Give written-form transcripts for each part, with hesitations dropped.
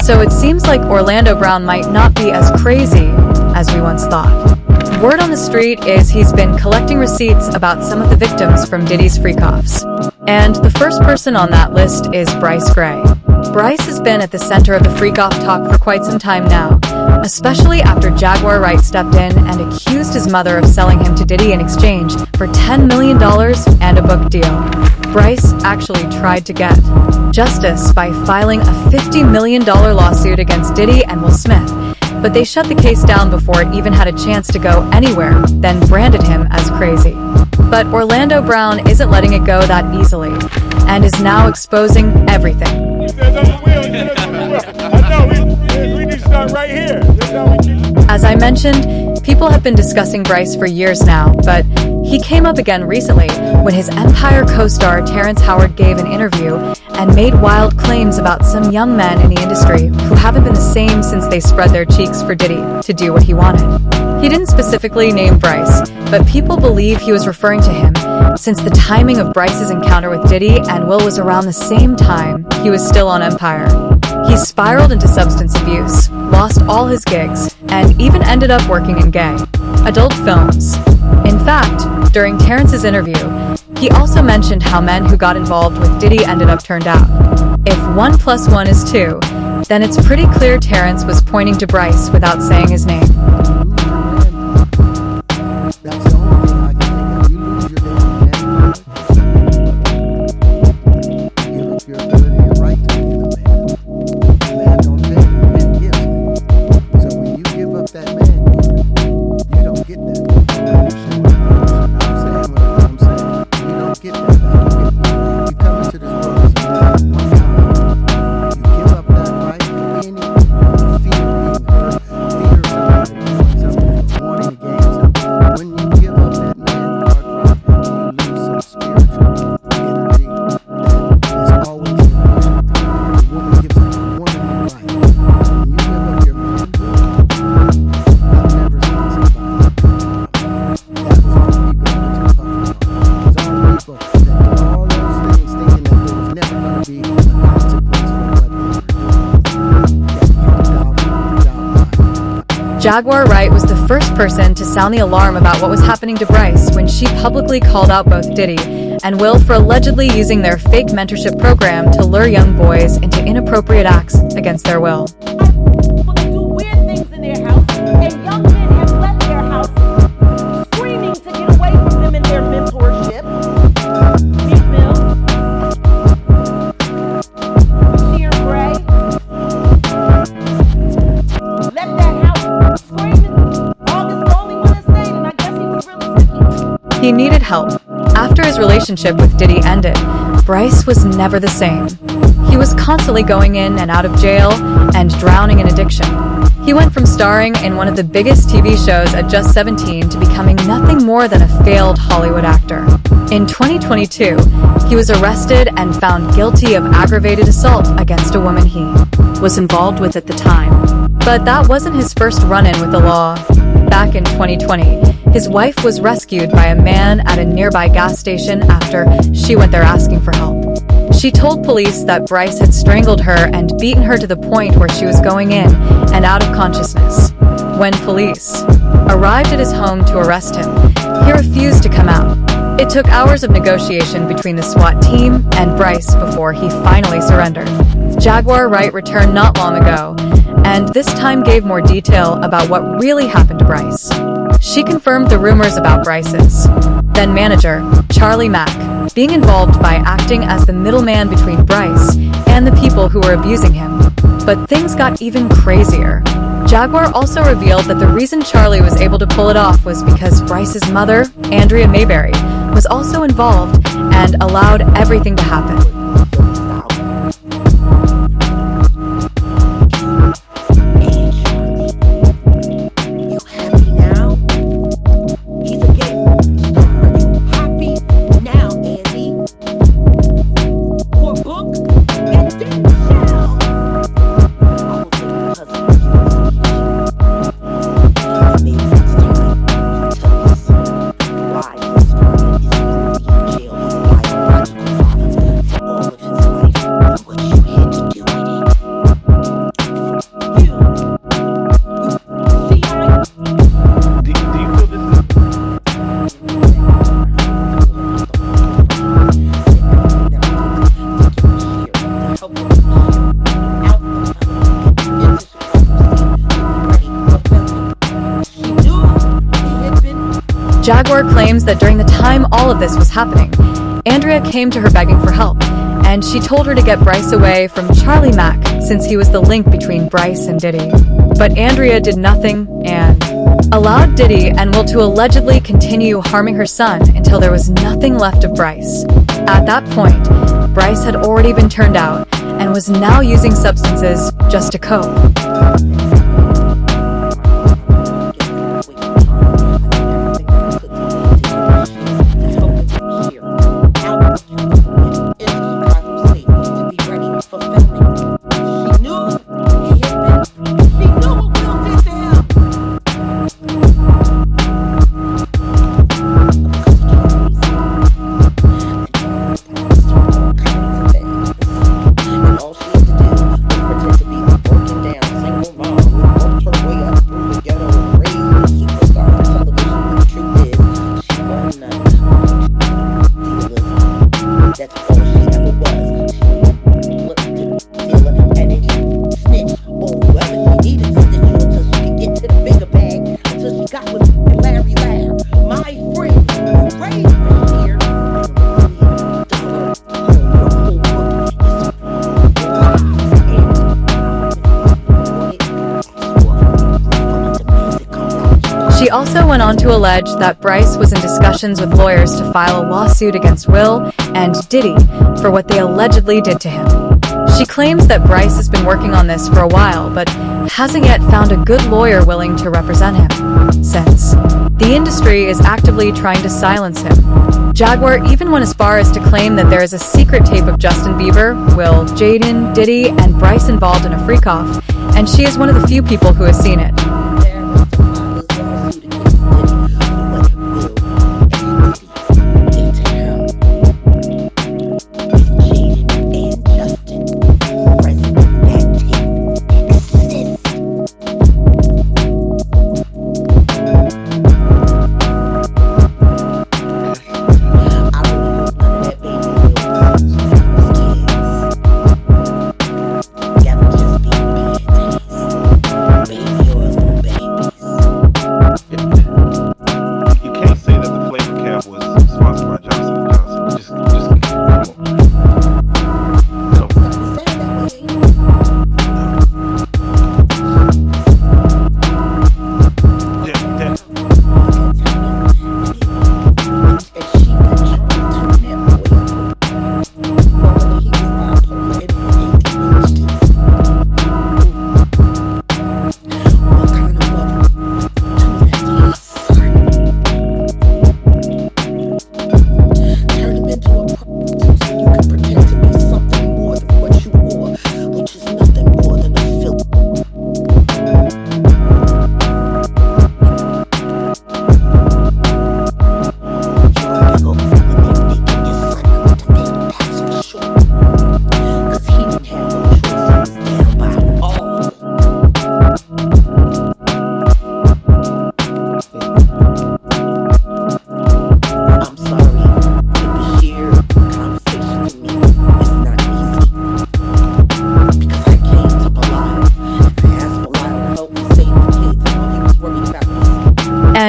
So it seems like Orlando Brown might not be as crazy as we once thought. Word on the street is he's been collecting receipts about some of the victims from Diddy's freak-offs. And the first person on that list is Bryshere Gray. Bryce has been at the center of the freak-off talk for quite some time now, especially after Jaguar Wright stepped in and accused his mother of selling him to Diddy in exchange for $10 million and a book deal. Bryce actually tried to get justice by filing a $50 million lawsuit against Diddy and Will Smith, but they shut the case down before it even had a chance to go anywhere, then branded him as crazy. But Orlando Brown isn't letting it go that easily, and is now exposing everything. As I mentioned, people have been discussing Bryce for years now, but he came up again recently when his Empire co-star Terrence Howard gave an interview and made wild claims about some young men in the industry who haven't been the same since they spread their cheeks for Diddy to do what he wanted. He didn't specifically name Bryce, but people believe he was referring to him since the timing of Bryce's encounter with Diddy and Will was around the same time he was still on Empire. He spiraled into substance abuse, lost all his gigs, and even ended up working in gay adult films. In fact, during Terrence's interview, he also mentioned how men who got involved with Diddy ended up turned out. If 1 + 1 is 2, then it's pretty clear Terrence was pointing to Bryce without saying his name. Jaguar Wright was the first person to sound the alarm about what was happening to Bryce when she publicly called out both Diddy and Will for allegedly using their fake mentorship program to lure young boys into inappropriate acts against their will. People that do weird things in their house, and young men have left their house screaming to get away from them in their mentorship. Meek Mill, Bryshere Gray, left that house screaming. August the only one that stayed, and I guess he was really sick. He needed help. After his relationship with Diddy ended, Bryce was never the same. He was constantly going in and out of jail and drowning in addiction. He went from starring in one of the biggest TV shows at just 17 to becoming nothing more than a failed Hollywood actor. In 2022, he was arrested and found guilty of aggravated assault against a woman he was involved with at the time. But that wasn't his first run-in with the law. Back in 2020, his wife was rescued by a man at a nearby gas station after she went there asking for help. She told police that Bryce had strangled her and beaten her to the point where she was going in and out of consciousness. When police arrived at his home to arrest him, he refused to come out. It took hours of negotiation between the SWAT team and Bryce before he finally surrendered. Jaguar Wright returned not long ago, and this time gave more detail about what really happened to Bryce. She confirmed the rumors about Bryce's then manager, Charlie Mack, being involved by acting as the middleman between Bryce and the people people who were abusing him. But things got even crazier. Jaguar also revealed that the reason Charlie was able to pull it off was because Bryce's mother, Andrea Mayberry, was also involved and allowed everything to happen. Jaguar claims that during the time all of this was happening, Andrea came to her begging for help, and she told her to get Bryce away from Charlie Mack since he was the link between Bryce and Diddy. But Andrea did nothing and allowed Diddy and Will to allegedly continue harming her son until there was nothing left of Bryce. At that point, Bryce had already been turned out and was now using substances just to cope. She also went on to allege that Bryce was in discussions with lawyers to file a lawsuit against Will and Diddy for what they allegedly did to him. She claims that Bryce has been working on this for a while, but hasn't yet found a good lawyer willing to represent him, since the industry is actively trying to silence him. Jaguar even went as far as to claim that there is a secret tape of Justin Bieber, Will, Jaden, Diddy, and Bryce involved in a freak-off, and she is one of the few people who has seen it.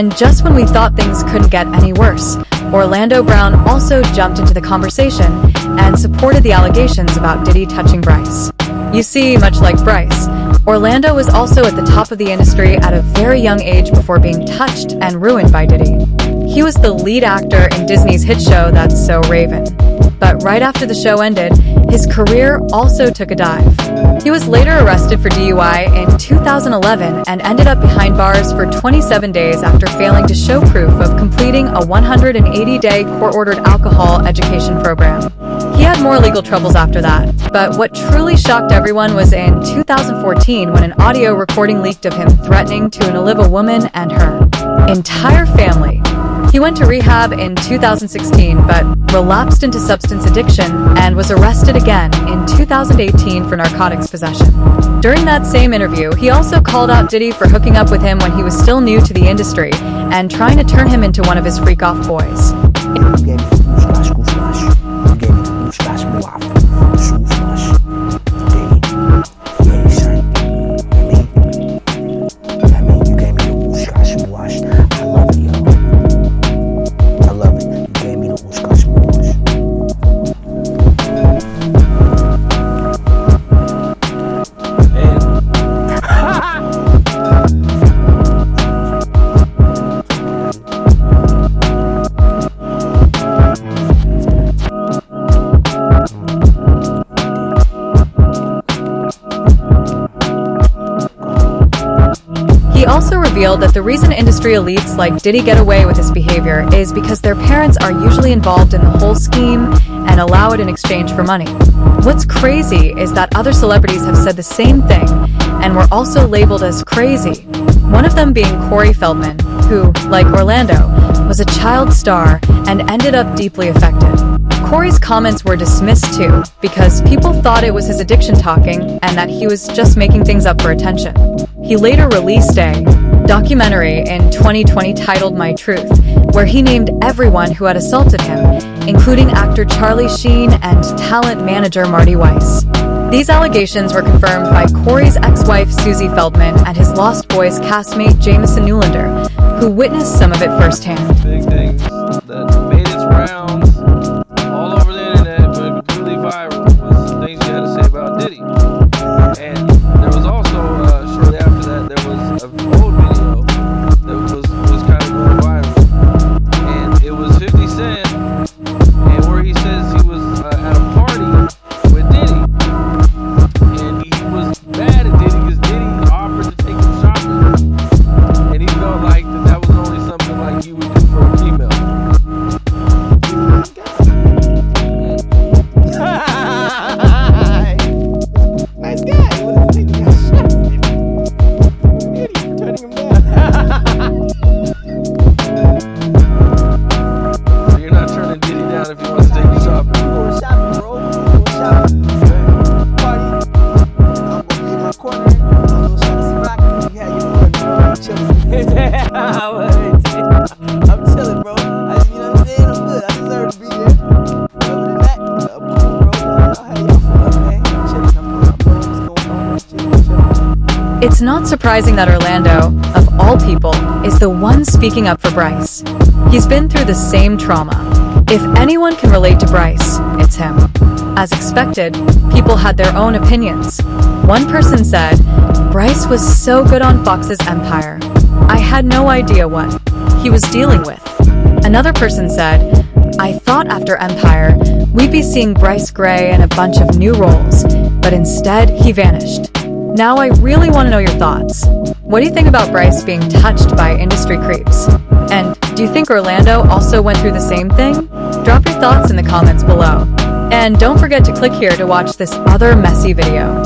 And just when we thought things couldn't get any worse, Orlando Brown also jumped into the conversation and supported the allegations about Diddy touching Bryce. You see, much like Bryce, Orlando was also at the top of the industry at a very young age before being touched and ruined by Diddy. He was the lead actor in Disney's hit show That's So Raven. But right after the show ended, his career also took a dive. He was later arrested for DUI in 2011 and ended up behind bars for 27 days after failing to show proof of completing a 180-day court-ordered alcohol education program. He had more legal troubles after that, but what truly shocked everyone was in 2014 when an audio recording leaked of him threatening to unalive a woman and her entire family. He went to rehab in 2016 but relapsed into substance addiction and was arrested again in 2018 for narcotics possession. During that same interview, he also called out Diddy for hooking up with him when he was still new to the industry and trying to turn him into one of his freak-off boys. He also revealed that the reason industry elites like Diddy get away with this behavior is because their parents are usually involved in the whole scheme and allow it in exchange for money. What's crazy is that other celebrities have said the same thing and were also labeled as crazy. One of them being Corey Feldman, who, like Orlando, was a child star and ended up deeply affected. Corey's comments were dismissed too, because people thought it was his addiction talking and that he was just making things up for attention. He later released a documentary in 2020 titled My Truth, where he named everyone who had assaulted him, including actor Charlie Sheen and talent manager Marty Weiss. These allegations were confirmed by Corey's ex-wife Susie Feldman and his Lost Boys castmate Jamison Newlander, who witnessed some of it firsthand. Big things that made its rounds all over the internet, but completely viral, was things you had to say about Diddy. And there was also, shortly after that, there was an old video that was kind of going viral. And it was 50 Cent, and where he says he was at a party with Diddy. And he was mad at Diddy because Diddy offered to take him shopping. And he felt like that was only something like you would do for a female. Nice guy. What is he taking his shit? Idiot for turning him down. So you're not turning Diddy down if he wants to take you shopping. You going shopping, bro? You going shopping? Party. I'm gonna be in my corner. I'm gonna go shop some rock. You had your fun. Chilling. I'm chilling, bro. You know what I'm saying? I'm good. I deserve to be there. Other than that, I'm cool, bro. I'll have y'all fun, man. I'm chilling. I'm blowing what's going on. Chilling. It's not surprising that Orlando, of all people, is the one speaking up for Bryce. He's been through the same trauma. If anyone can relate to Bryce, it's him. As expected, people had their own opinions. One person said, "Bryce was so good on Fox's Empire. I had no idea what he was dealing with." Another person said, "I thought after Empire, we'd be seeing Bryshere Gray in a bunch of new roles, but instead he vanished." Now I really want to know your thoughts. What do you think about Bryce being touched by industry creeps? And do you think Orlando also went through the same thing? Drop your thoughts in the comments below. And don't forget to click here to watch this other messy video.